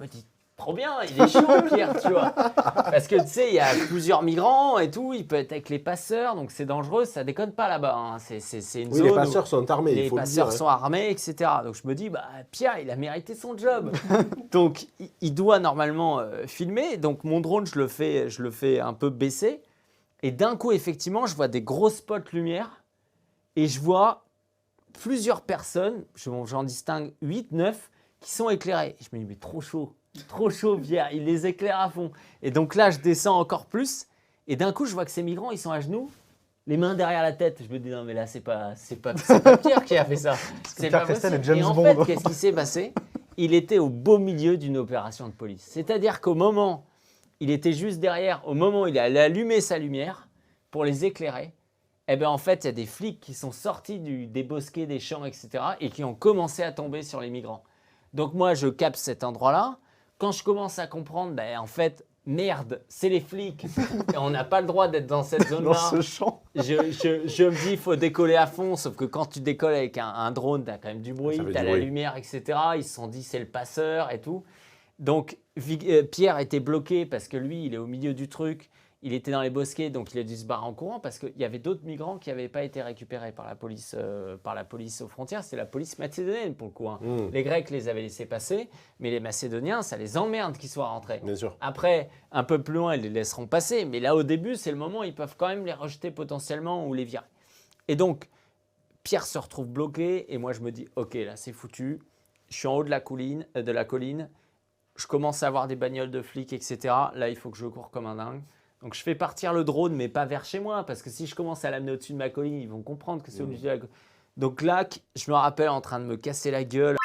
me dis, trop bien, il est chaud, Pierre, tu vois. Parce que tu sais, il y a plusieurs migrants et tout, il peut être avec les passeurs, donc c'est dangereux, ça déconne pas là-bas. Hein. C'est une Oui, zone les où passeurs sont armés, il les faut le passeurs dire. sont armés, etc. Donc je me dis, bah, Pierre, il a mérité son job. Donc il doit normalement filmer. Donc mon drone, je le fais un peu baisser. Et d'un coup, effectivement, je vois des gros spots lumière et je vois plusieurs personnes, j'en distingue 8, 9, qui sont éclairées. Et je me dis, mais trop chaud, Pierre, il les éclaire à fond. Et donc là, je descends encore plus. Et d'un coup, je vois que ces migrants, ils sont à genoux, les mains derrière la tête. Je me dis, non, mais là, c'est pas Pierre qui a fait ça. C'est Pierre pas Castel possible. et James Et en Bond. fait, qu'est-ce qui s'est passé? Il était au beau milieu d'une opération de police. C'est-à-dire qu'au moment, il était juste derrière, au moment où il allait allumer sa lumière pour les éclairer, eh bien, en fait, il y a des flics qui sont sortis des bosquets, des champs, etc. et qui ont commencé à tomber sur les migrants. Donc moi, je capte cet endroit-là. Quand je commence à comprendre, ben, en fait, merde, c'est les flics. Et on n'a pas le droit d'être dans cette Dans zone-là. ce champ. Je me dis, il faut décoller à fond. Sauf que quand tu décolles avec un drone, tu as quand même du bruit, Ça fait tu as du la bruit. lumière, etc. Ils se sont dit, c'est le passeur et tout. Donc Pierre était bloqué parce que lui, il est au milieu du truc. Il était dans les bosquets, donc il a dû se barrer en courant parce qu'il y avait d'autres migrants qui n'avaient pas été récupérés par la police aux frontières. C'est la police macédonienne pour le coup. Hein. Les Grecs les avaient laissés passer, mais les Macédoniens, ça les emmerde qu'ils soient rentrés. Bien sûr. Après, un peu plus loin, ils les laisseront passer, mais là au début, c'est le moment où ils peuvent quand même les rejeter potentiellement ou les virer. Et donc, Pierre se retrouve bloqué et moi je me dis, ok, là c'est foutu. Je suis en haut de la colline. Je commence à avoir des bagnoles de flics, etc. Là, il faut que je cours comme un dingue. Donc, je fais partir le drone, mais pas vers chez moi, parce que si je commence à l'amener au-dessus de ma colline, ils vont comprendre que c'est au-dessus de la colline. Donc là, je me rappelle en train de me casser la gueule.